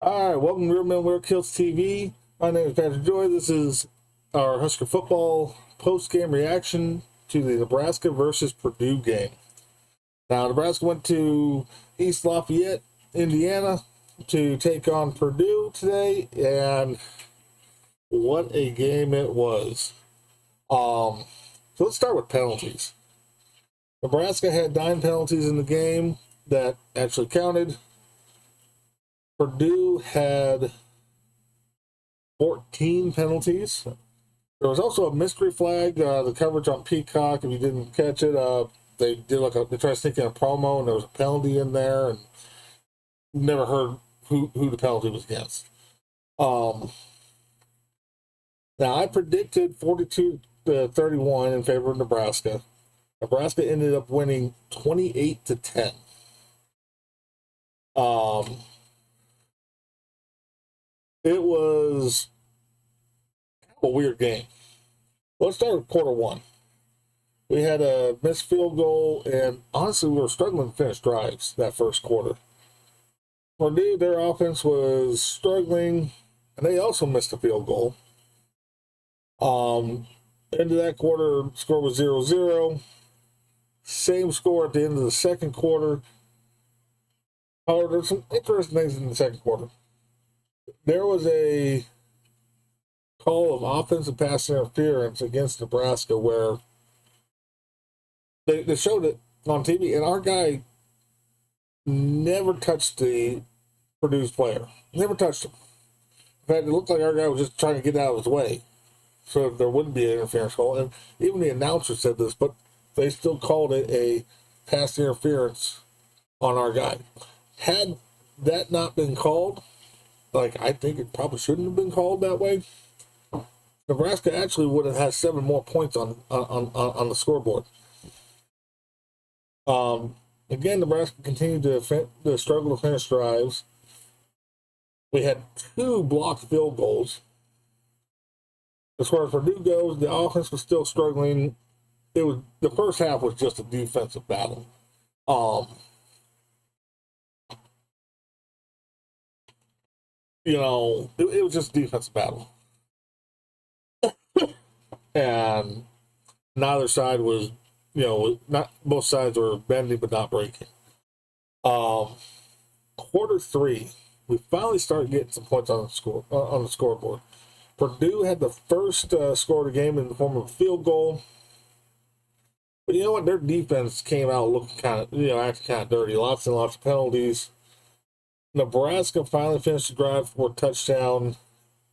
All right, welcome to Real Men Wear Kilts TV. My name is Patrick Joy. This is our Husker football post-game reaction to the Nebraska versus Purdue game. Now, Nebraska went to East Lafayette, Indiana, to take on Purdue today, and what a game it was. So let's start with penalties. Nebraska had 9 penalties in the game that actually counted. Purdue had 14 penalties. There was also a mystery flag. The coverage on Peacock, if you didn't catch it, they did they tried to sneak in a promo, and there was a penalty in there, and never heard who the penalty was against. Now I predicted 42-31 in favor of Nebraska. Nebraska ended up winning 28-10. It was a weird game. Let's start with quarter one. We had a missed field goal, and honestly, we were struggling to finish drives that first quarter. Purdue, their offense was struggling, and they also missed a field goal. Into that quarter, score was 0-0. Same score at the end of the second quarter. However, there's some interesting things in the second quarter. There was a call of offensive pass interference against Nebraska where they showed it on TV, and our guy never touched the Purdue's player. Never touched him. In fact, it looked like our guy was just trying to get out of his way so there wouldn't be an interference call. And even the announcer said this, but they still called it a pass interference on our guy. Had that not been called, I think it probably shouldn't have been called that way, Nebraska actually would have had 7 more points on the scoreboard. Again, Nebraska continued to struggle to finish drives. We had 2 blocked field goals. As far as Purdue goes, the offense was still struggling. The first half was just a defensive battle. It was just a defensive battle. And neither side was, not both sides were bending but not breaking. Quarter 3, we finally started getting some points on the scoreboard. Purdue had the first score of the game in the form of a field goal. But you know what? Their defense came out looking acting kind of dirty. Lots and lots of penalties. Nebraska finally finished the drive for a touchdown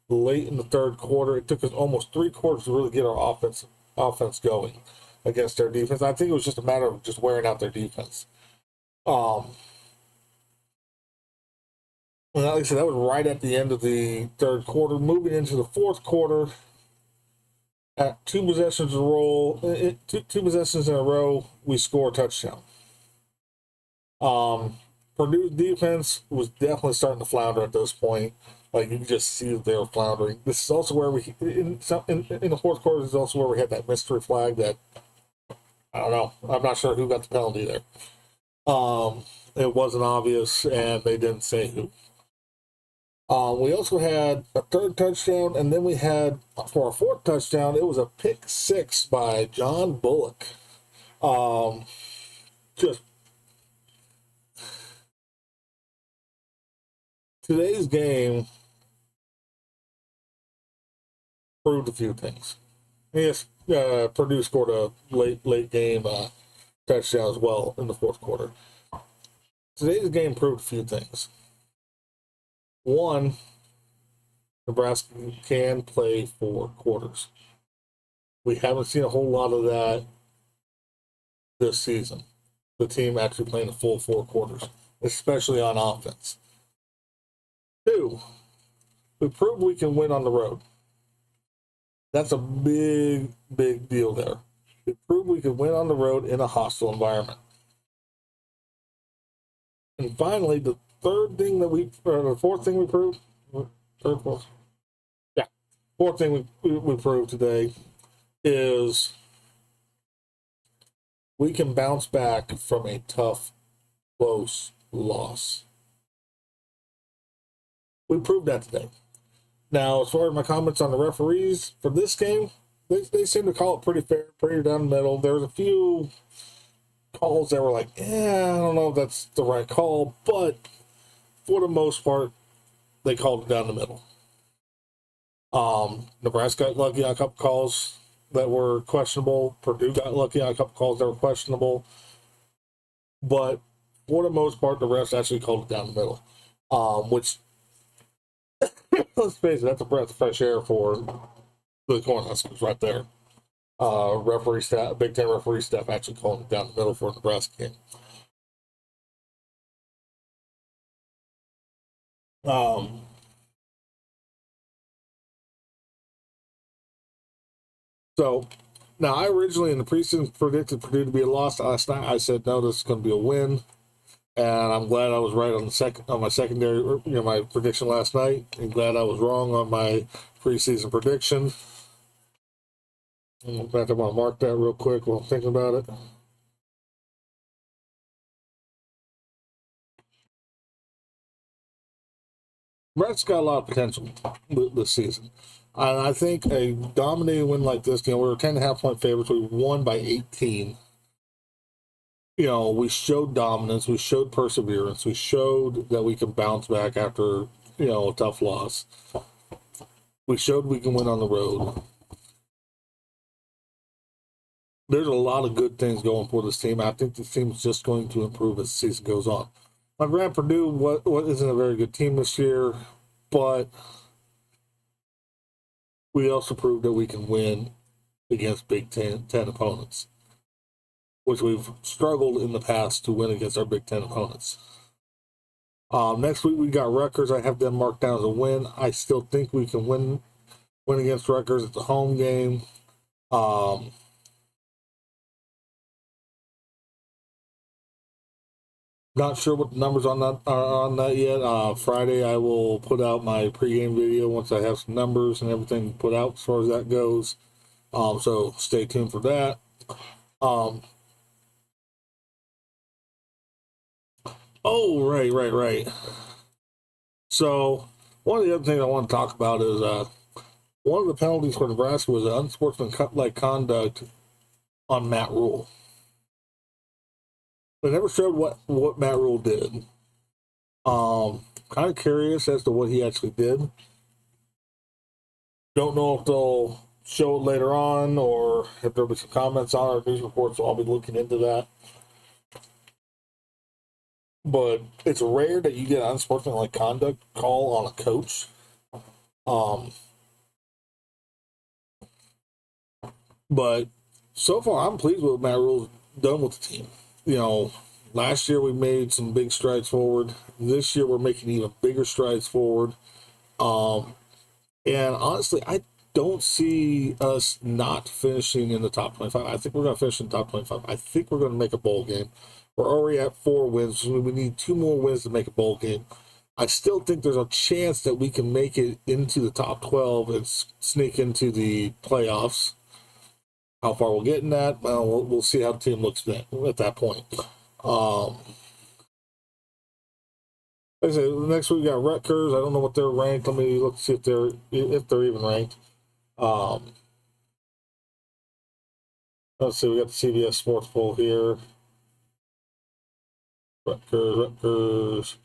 late in the third quarter. It took us almost 3 quarters to really get our offense going against their defense. I think it was just a matter of just wearing out their defense. Like I said, that was right at the end of the third quarter. Moving into the fourth quarter, at 2 possessions in a row, 2 possessions in a row, we score a touchdown. Purdue's defense was definitely starting to flounder at this point. You can just see that they were floundering. This is also where in the fourth quarter, this is also where we had that mystery flag that, I don't know, I'm not sure who got the penalty there. It wasn't obvious, and they didn't say who. We also had a 3rd touchdown, and then we had, for our 4th touchdown, it was a pick 6 by John Bullock. Today's game proved a few things. Yes, Purdue scored a late game touchdown as well in the fourth quarter. Today's game proved a few things. One, Nebraska can play 4 quarters. We haven't seen a whole lot of that this season. The team actually playing the full 4 quarters, especially on offense. 2, we proved we can win on the road. That's a big, big deal there. We proved we could win on the road in a hostile environment. And finally, the fourth thing we proved, fourth thing we proved today is we can bounce back from a tough, close loss. We proved that today. Now, as far as my comments on the referees for this game, they seem to call it pretty fair, pretty down the middle. There's a few calls that were like, I don't know if that's the right call, but for the most part, they called it down the middle. Nebraska got lucky on a couple calls that were questionable. Purdue got lucky on a couple calls that were questionable. But for the most part, the refs actually called it down the middle. Which, let's face it, that's a breath of fresh air for the Cornhuskers right there. Referee staff, Big Ten referee staff actually calling it down the middle for the Nebraska game. So now I originally in the preseason predicted Purdue to be a loss last night. I said no, this is going to be a win, and I'm glad I was right on my secondary, my prediction last night, and glad I was wrong on my preseason prediction. In fact, I want to mark that real quick while I'm thinking about it. Brett's got a lot of potential this season. And I think a dominating win like this, we were 10.5 point favorites. We won by 18. We showed dominance. We showed perseverance. We showed that we can bounce back after, a tough loss. We showed we can win on the road. There's a lot of good things going for this team. I think this team is just going to improve as the season goes on. My Grand Purdue, what isn't a very good team this year, but we also proved that we can win against Big Ten opponents, which we've struggled in the past to win against our Big Ten opponents. Next week we got Rutgers. I have them marked down as a win. I still think we can win against Rutgers. It's a home game. Not sure what the numbers are on that yet. Friday I will put out my pregame video once I have some numbers and everything put out as far as that goes. So stay tuned for that. Oh, right. So one of the other things I want to talk about is one of the penalties for Nebraska was an unsportsmanlike conduct on Matt Rule. They never showed what Matt Rule did. Kind of curious as to what he actually did. Don't know if they'll show it later on or if there'll be some comments on our news reports, so I'll be looking into that. But it's rare that you get an unsportsmanlike conduct call on a coach. But so far, I'm pleased with what Matt Rule's done with the team. Last year we made some big strides forward. This year we're making even bigger strides forward. And honestly, I don't see us not finishing in the top 25. I think we're going to finish in the top 25. I think we're going to make a bowl game. We're already at 4 wins. So we need 2 more wins to make a bowl game. I still think there's a chance that we can make it into the top 12 and sneak into the playoffs. How far we'll get in that, well, we'll see how the team looks at that point. Like I said, next week we got Rutgers. I don't know what they're ranked. Let me look to see if they're even ranked. Let's see. We got the CBS Sports Poll here. Rutgers,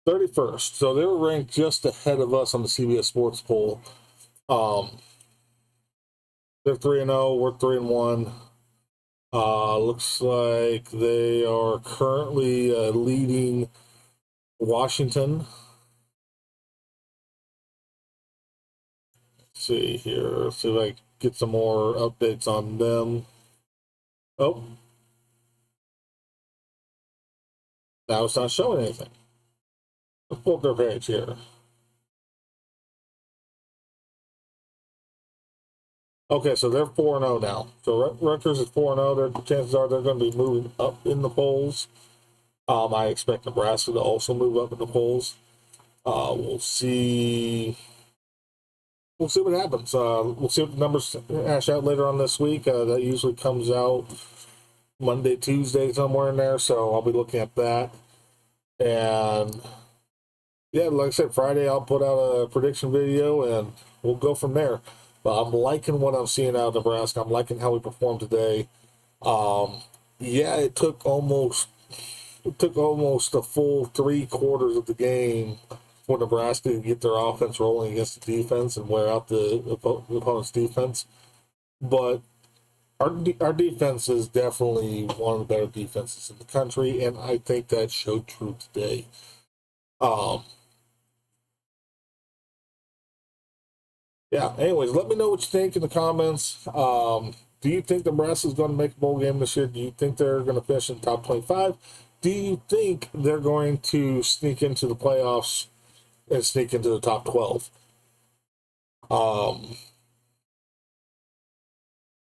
31st. So they were ranked just ahead of us on the CBS Sports Poll. They're 3-0. We're 3-1. Looks like they are currently leading Washington. Let's see here. Let's see if I can get some more updates on them. Oh. Now it's not showing anything. Let's pull up their page here. Okay, so they're 4-0 now. So Rutgers is 4-0. Their chances are they're going to be moving up in the polls. I expect Nebraska to also move up in the polls. We'll see. We'll see what happens. We'll see what the numbers hash out later on this week. That usually comes out Monday, Tuesday, somewhere in there. So I'll be looking at that. And yeah, like I said, Friday I'll put out a prediction video and we'll go from there. But I'm liking what I'm seeing out of Nebraska. I'm liking how we performed today. Yeah, it took almost a full 3/4 of the game for Nebraska to get their offense rolling against the defense and wear out the opponent's defense. But our defense is definitely one of the better defenses in the country, and I think that showed true today. Yeah, anyways, let me know what you think in the comments. Do you think Nebraska is going to make a bowl game this year? Do you think they're going to finish in the top 25? Do you think they're going to sneak into the playoffs and sneak into the top 12?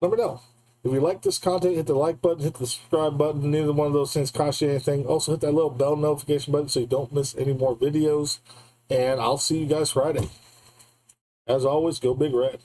Let me know. If you like this content, hit the like button, hit the subscribe button. Neither one of those things cost you anything. Also, hit that little bell notification button so you don't miss any more videos. And I'll see you guys Friday. As always, go Big Red.